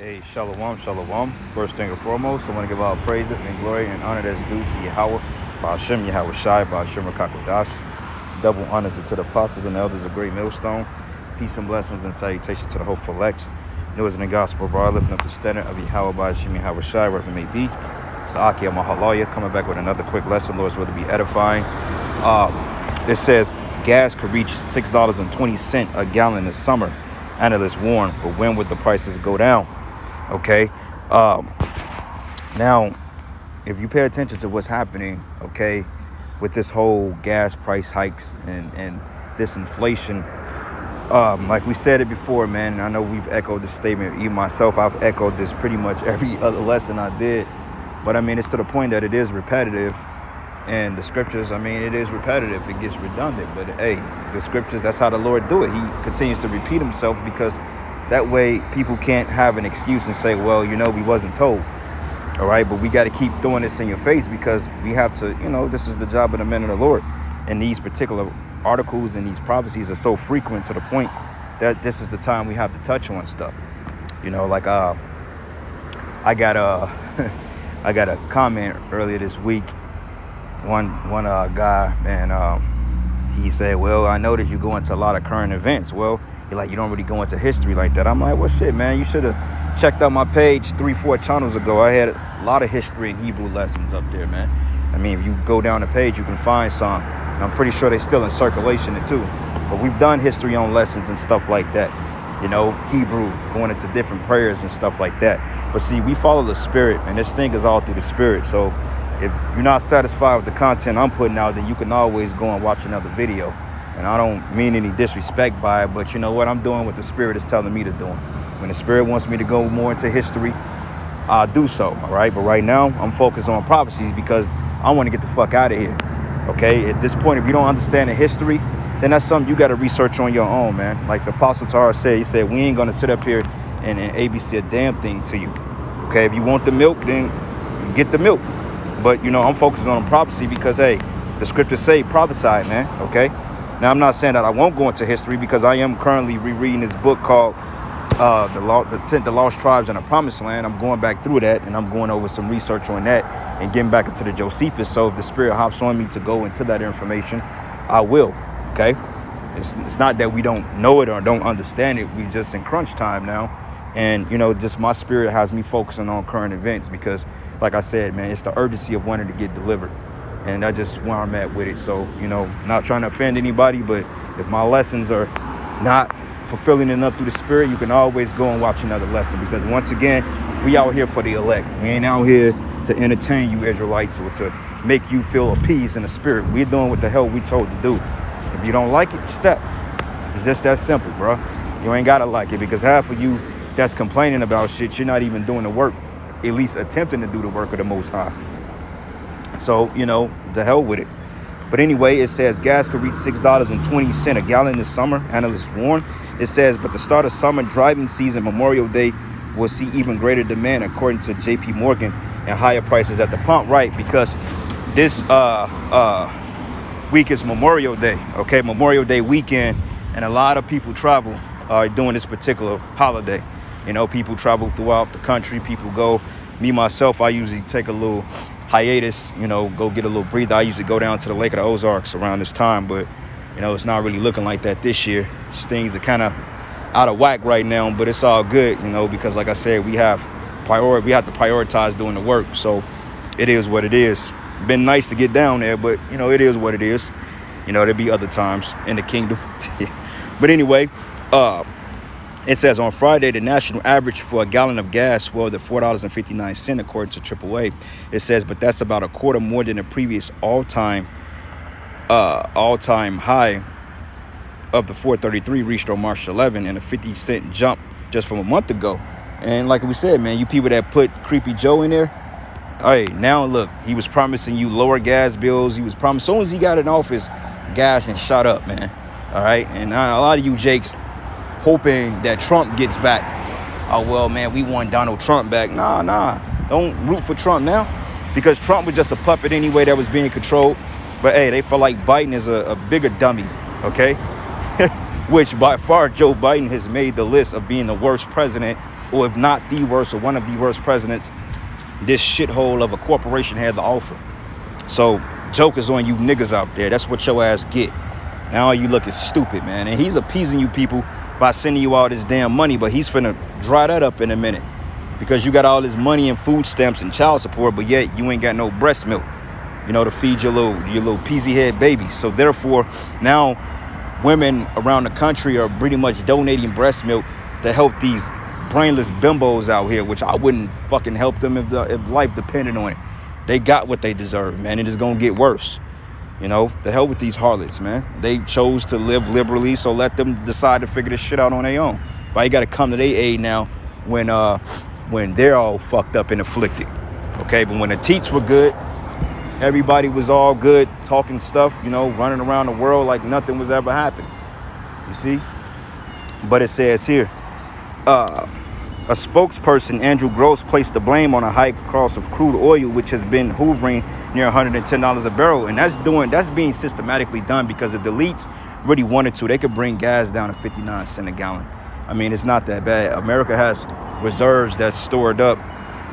Hey, shalom, shalom. First thing and foremost, I want to give all praises and glory and honor that's due to Yahweh, Ba'ashem Yahweh Shai, Ba'ashem Rakakodash. Double honors to the apostles and elders of Great Millstone. Peace and blessings and salutation to the hopeful elect. News in the gospel bar, lifting up the standard of Yahweh, Ba'ashem Yahweh Shai, wherever it may be. Sa'aki Mahaloya, coming back with another quick lesson, Lord's will to be edifying. It says gas could reach $6.20 a gallon this summer. Analysts warn, but when would the prices go down? Okay, now, if you pay attention to what's happening, okay, with this whole gas price hikes and this inflation, like we said it before, man, I know we've echoed this statement, even myself, I've echoed this pretty much every other lesson I did, but I mean, it's to the point that it is repetitive, and the scriptures, I mean, it is repetitive, it gets redundant, but hey, the scriptures, that's how the Lord do it. He continues to repeat himself because that way people can't have an excuse and say, well, you know, we wasn't told. All right. But we got to keep throwing this in your face because we have to, you know, this is the job of the men of the Lord. And these particular articles and these prophecies are so frequent to the point that this is the time we have to touch on stuff. You know, like I got a comment earlier this week. One guy, man, he said, well, I noticed you go into a lot of current events. Well, you're like, you don't really go into history like that. I'm like, well, shit, man, you should have checked out my page 3-4 channels ago. I had a lot of history and Hebrew lessons up there, man. I mean, if you go down the page, you can find some. And I'm pretty sure they're still in circulation too. But we've done history on lessons and stuff like that. You know, Hebrew, going into different prayers and stuff like that. But see, we follow the spirit, and this thing is all through the spirit. So if you're not satisfied with the content I'm putting out, then you can always go and watch another video. And I don't mean any disrespect by it, but you know what? I'm doing what the Spirit is telling me to do. When the Spirit wants me to go more into history, I'll do so, all right? But right now, I'm focused on prophecies because I want to get the fuck out of here, okay? At this point, if you don't understand the history, then that's something you got to research on your own, man. Like the Apostle Tara said, he said, we ain't going to sit up here and ABC a damn thing to you, okay? If you want the milk, then get the milk. But, you know, I'm focused on prophecy because, hey, the scriptures say prophesy, man, okay? Now, I'm not saying that I won't go into history because I am currently rereading this book called The Lost Tribes in the Promised Land. I'm going back through that, and I'm going over some research on that and getting back into the Josephus. So if the Spirit hops on me to go into that information, I will, okay? It's not that we don't know it or don't understand it. We just in crunch time now. And, you know, just my spirit has me focusing on current events because, like I said, man, it's the urgency of wanting to get delivered. And that's just where I'm at with it. So, you know, not trying to offend anybody, but if my lessons are not fulfilling enough through the spirit, you can always go and watch another lesson. Because once again, we out here for the elect. We ain't out here to entertain you Israelites or to make you feel appeased in the spirit. We're doing what the hell we told to do. If you don't like it, step. It's just that simple, bro. You ain't gotta like it because half of you that's complaining about shit, you're not even doing the work, at least attempting to do the work of the Most High. So, you know, the hell with it. But anyway, it says gas could reach $6.20 a gallon this summer, analysts warn. It says, but the start of summer driving season, Memorial Day, will see even greater demand, according to J.P. Morgan, and higher prices at the pump. Right, because this week is Memorial Day, okay? Memorial Day weekend, and a lot of people travel during this particular holiday. You know, people travel throughout the country. People go. Me, myself, I usually take a little hiatus, you know, go get a little breather. I usually go down to the Lake of the Ozarks around this time, but, you know, it's not really looking like that this year. Just things are kind of out of whack right now, but it's all good, you know, because like I said, we have to prioritize doing the work. So it is what it is. Been nice to get down there, but, you know, it is what it is. You know, there'll be other times in the kingdom. But anyway, it says on Friday, the national average for a gallon of gas swelled to $4.59, according to AAA. It says, but that's about a quarter more than the previous all-time high of the $4.33 reached on March 11, and a 50-cent jump just from a month ago. And like we said, man, you people that put Creepy Joe in there, hey, now look, he was promising you lower gas bills. He was promising, as soon as he got in office, gas and shot up, man. All right, and a lot of you jakes hoping that Trump gets back. Oh, well, man, we want Donald Trump back. Nah. Don't root for Trump now because Trump was just a puppet anyway that was being controlled. But, hey, they feel like Biden is a bigger dummy, okay? Which, by far, Joe Biden has made the list of being the worst president or if not the worst, or one of the worst presidents this shithole of a corporation had to offer. So joke is on you niggas out there. That's what your ass get. Now you looking stupid, man. And he's appeasing you people by sending you all this damn money, but he's finna dry that up in a minute because you got all this money and food stamps and child support, but yet you ain't got no breast milk, you know, to feed your little peasy head babies. So therefore, now women around the country are pretty much donating breast milk to help these brainless bimbos out here, which I wouldn't fucking help them if life depended on it. They got what they deserve, man. It is gonna get worse. You know, the hell with these harlots, man. They chose to live liberally, so let them decide to figure this shit out on their own. But you got to come to their aid now when they're all fucked up and afflicted. Okay, but when the teats were good, everybody was all good, talking stuff, you know, running around the world like nothing was ever happening. You see? But it says here, a spokesperson, Andrew Gross, placed the blame on a high cost of crude oil, which has been hovering near $110 a barrel. And that's being systematically done because if the elites really wanted to, they could bring gas down to 59 cents a gallon. I mean, it's not that bad. America has reserves that's stored up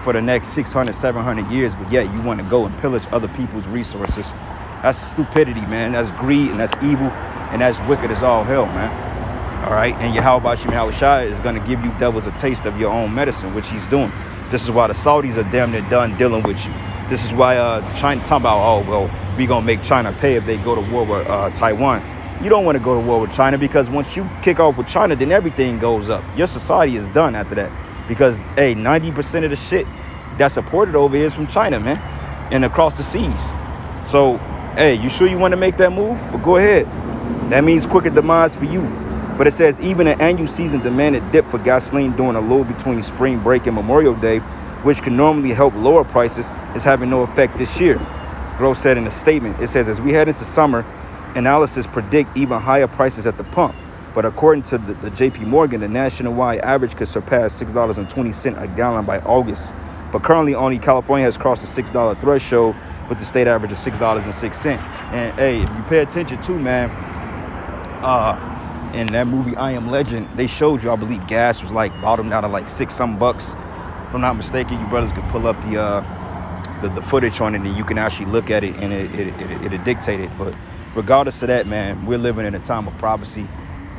for the next 600, 700 years, but yet you want to go and pillage other people's resources. That's stupidity, man. That's greed, and that's evil, and that's wicked as all hell, man. All right, and Yahweh Shai Shai is going to give you devils a taste of your own medicine, which he's doing. This is why the Saudis are damn near done dealing with you. This is why China talking about, oh, well, we going to make China pay if they go to war with Taiwan. You don't want to go to war with China because once you kick off with China, then everything goes up. Your society is done after that because, hey, 90% of the shit that's supported over here is from China, man, and across the seas. So, hey, you sure you want to make that move? But go ahead. That means quicker demise for you. But it says even an annual season demanded dip for gasoline during a lull between spring break and Memorial Day, which can normally help lower prices, is having no effect this year. Gross said in a statement, it says, as we head into summer, analysis predict even higher prices at the pump. But according to the JP Morgan, the nationwide average could surpass $6.20 a gallon by August. But currently only California has crossed the $6 threshold with the state average of $6.06. And hey, if you pay attention too, man, in that movie I Am Legend, they showed you, I believe gas was like bottomed out of like $6 if I'm not mistaken. You brothers can pull up the footage on it and you can actually look at it and it dictate it. But regardless of that, man, we're living in a time of prophecy,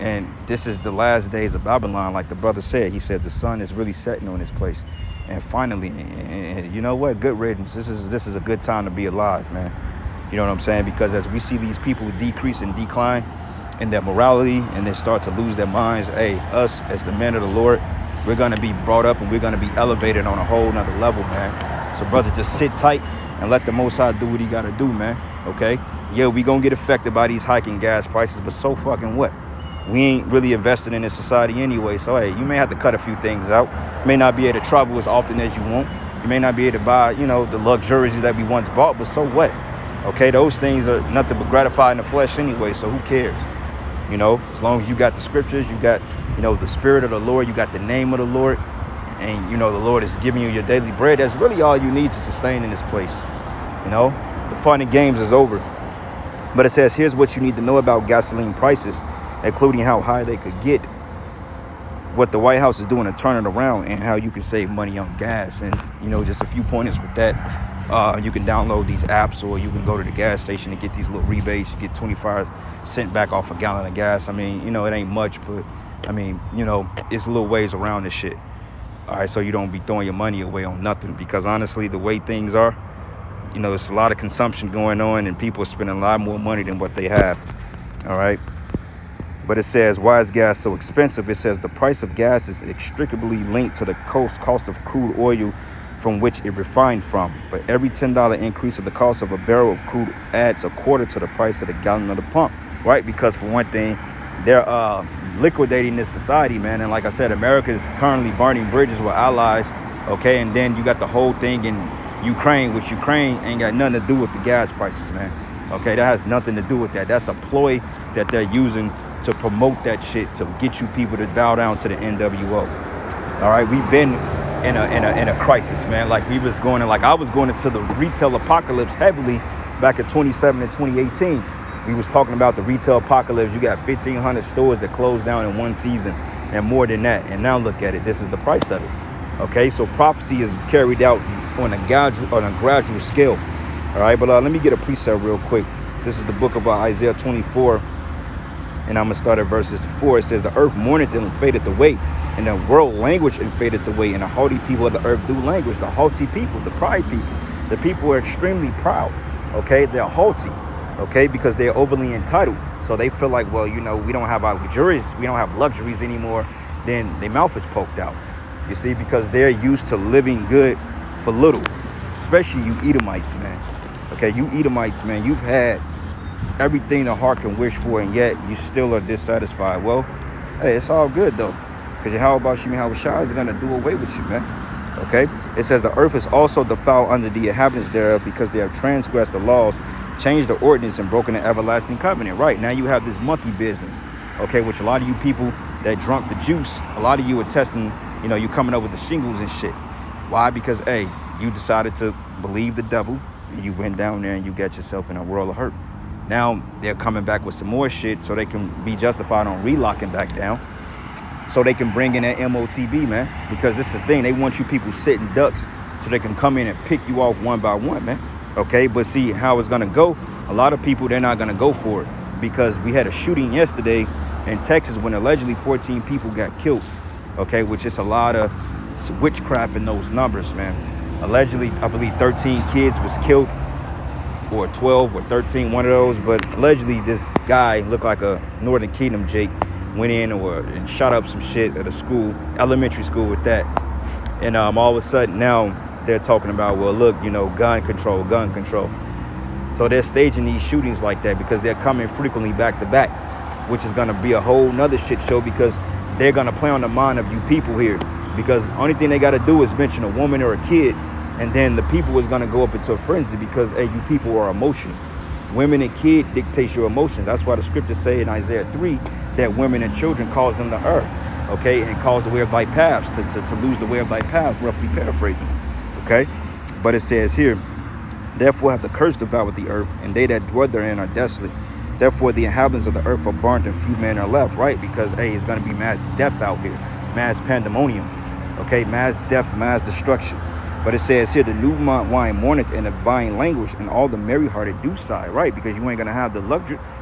and this is the last days of Babylon. Like the brother said, he said the sun is really setting on this place, and finally, and you know what, good riddance. This is a good time to be alive, man. You know what I'm saying? Because as we see these people decrease and decline in their morality and they start to lose their minds, hey, us as the men of the Lord, we're going to be brought up and we're going to be elevated on a whole nother level, man. So brother, just sit tight and let the Most High do what he got to do, man. Okay? Yeah, we going to get affected by these hiking gas prices, but so fucking what? We ain't really invested in this society anyway. So hey, you may have to cut a few things out. You may not be able to travel as often as you want. You may not be able to buy, you know, the luxuries that we once bought, but so what? Okay, those things are nothing but gratifying the flesh anyway, so who cares? You know, as long as you got the scriptures, you got, you know, the spirit of the Lord, you got the name of the Lord, and, you know, the Lord is giving you your daily bread. That's really all you need to sustain in this place. You know, the fun and games is over. But it says, here's what you need to know about gasoline prices, including how high they could get, what the White House is doing to turn it around, and how you can save money on gas. And, you know, just a few pointers with that. You can download these apps, or you can go to the gas station and get these little rebates. You get 25 cents back off a gallon of gas. I mean, you know, it ain't much, but I mean, you know, it's little ways around this shit. All right, so you don't be throwing your money away on nothing, because honestly, the way things are, you know, it's a lot of consumption going on and people are spending a lot more money than what they have. All right. But it says, why is gas so expensive? It says the price of gas is inextricably linked to the cost of crude oil from which it refined from. But every $10 increase of the cost of a barrel of crude adds a quarter to the price of the gallon of the pump, right? Because for one thing, they're liquidating this society, man. And like I said, America is currently burning bridges with allies, okay? And then you got the whole thing in Ukraine, which Ukraine ain't got nothing to do with the gas prices, man. Okay, that has nothing to do with that. That's a ploy that they're using to promote that shit, to get you people to bow down to the NWO. All right, we've been in a crisis, man. Like I was going into the retail apocalypse heavily back in 2017 and 2018. We was talking about the retail apocalypse. You got 1,500 stores that closed down in one season. and more than that. And now look at it. This is the price of it. Okay, so prophecy is carried out on a gradual scale. All right, but let me get a precept real quick. This is the book of Isaiah 24, and I'm gonna start at verses 4. It says, "The earth mourneth and fadeth away, and the world language and fadeth away, and the haughty people of the earth do language." The haughty people, the pride people, the people who are extremely proud. Okay, they're haughty. Okay, because they're overly entitled. So they feel like, well, you know, we don't have our luxuries anymore. Then their mouth is poked out. You see, because they're used to living good for little. Especially you Edomites, man. Okay, you Edomites, man, you've had everything the heart can wish for, and yet you still are dissatisfied. Well, hey, it's all good though, because Yahweh Shai is going to do away with you, man. Okay, it says the earth is also defiled under the inhabitants thereof, because they have transgressed the laws, changed the ordinance, and broken the everlasting covenant. Right now you have this monkey business, okay, which a lot of you people that drunk the juice, a lot of you are testing, you know, you coming up with the shingles and shit. Why? Because hey, you decided to believe the devil, and you went down there and you got yourself in a world of hurt. Now they're coming back with some more shit so they can be justified on relocking back down, so they can bring in that MOTB, man. Because this is the thing, they want you people sitting ducks so they can come in and pick you off one by one, man. Okay, but see how it's gonna go. A lot of people, they're not gonna go for it, because we had a shooting yesterday in Texas when allegedly 14 people got killed. Okay, which is a lot of witchcraft in those numbers, man. Allegedly, I believe 13 kids was killed, or 12 or 13, one of those. But allegedly, this guy looked like a Northern Kingdom Jake, went in and shot up some shit at a school, elementary school with that. And all of a sudden now they're talking about, well, look, you know, gun control. So they're staging these shootings like that because they're coming frequently back to back, which is going to be a whole nother shit show, because they're going to play on the mind of you people here. Because only thing they got to do is mention a woman or a kid, and then the people is going to go up into a frenzy, because hey, you people are emotional. Women and kid dictates your emotions. That's why the scriptures say in Isaiah 3 that women and children cause them to err, okay, and cause the way of thy paths, to lose the way of thy path, roughly paraphrasing, okay. But it says here, therefore have the curse devoured the earth, and they that dwell therein are desolate. Therefore the inhabitants of the earth are burnt, and few men are left, right? Because hey, it's going to be mass death out here, mass pandemonium, okay, mass death, mass destruction. But it says here, the new wine mourneth, and the vine language, and all the merry-hearted do sigh, right? Because you ain't going to have the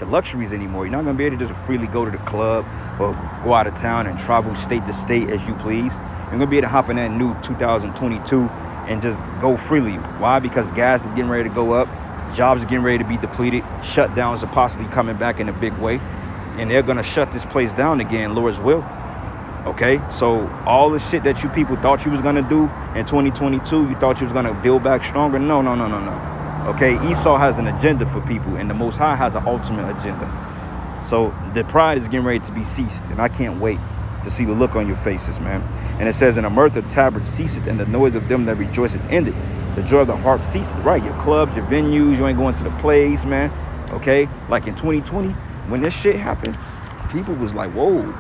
luxuries anymore. You're not going to be able to just freely go to the club or go out of town and travel state to state as you please. You're going to be able to hop in that new 2022 and just go freely. Why? Because gas is getting ready to go up. Jobs are getting ready to be depleted. Shutdowns are possibly coming back in a big way. And they're going to shut this place down again, Lord's will. Okay, so all the shit that you people thought you was gonna do in 2022, you thought you was gonna build back stronger. No. Okay, Esau has an agenda for people, and the Most High has an ultimate agenda. So the pride is getting ready to be ceased, and I can't wait to see the look on your faces, man. And it says, "And the mirth of tabrets ceaseth, and the noise of them that rejoiceth ended. The joy of the harp ceaseth." Right, your clubs, your venues, you ain't going to the plays, man. Okay, like in 2020, when this shit happened, people was like, whoa.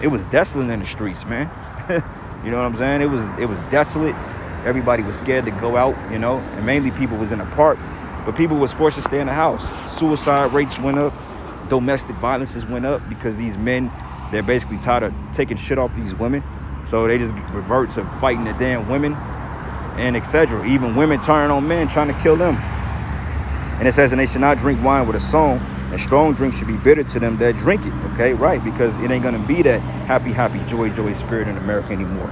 It was desolate in the streets, man. You know what I'm saying? It was desolate. Everybody was scared to go out, you know, and mainly people was in the park, but people was forced to stay in the house. Suicide rates went up. Domestic violences went up, because these men, they're basically tired of taking shit off these women. So they just revert to fighting the damn women, and etc. Even women turning on men, trying to kill them. And it says, "And they should not drink wine with a song, and strong drink should be bitter to them that drink it." Okay, right, because it ain't gonna be that happy, joy spirit in America anymore.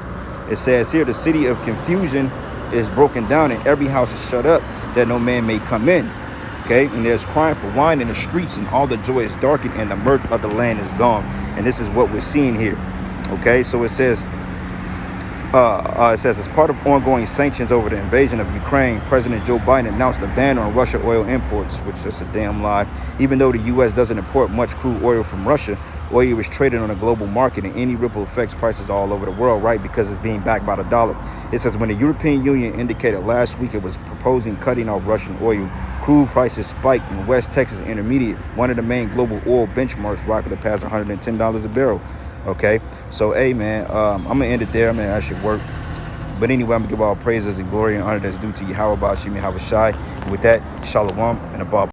It says here, "The city of confusion is broken down, and every house is shut up, that no man may come in." Okay, and there's crying for wine in the streets, and all the joy is darkened, and the mirth of the land is gone. And this is what we're seeing here. Okay, so it says, as part of ongoing sanctions over the invasion of Ukraine, President Joe Biden announced a ban on Russia oil imports, which is a damn lie. Even though the U.S. doesn't import much crude oil from Russia, oil is traded on a global market, and any ripple affects prices all over the world, right? Because it's being backed by the dollar. It says, when the European Union indicated last week it was proposing cutting off Russian oil, crude prices spiked in West Texas Intermediate, one of the main global oil benchmarks, rocketed past $110 a barrel. Okay, so hey man, I'm gonna end it there. I'm gonna actually work, but anyway, I'm gonna give all praises and glory and honor that's due to Yahweh Shai. With that, shalom and above.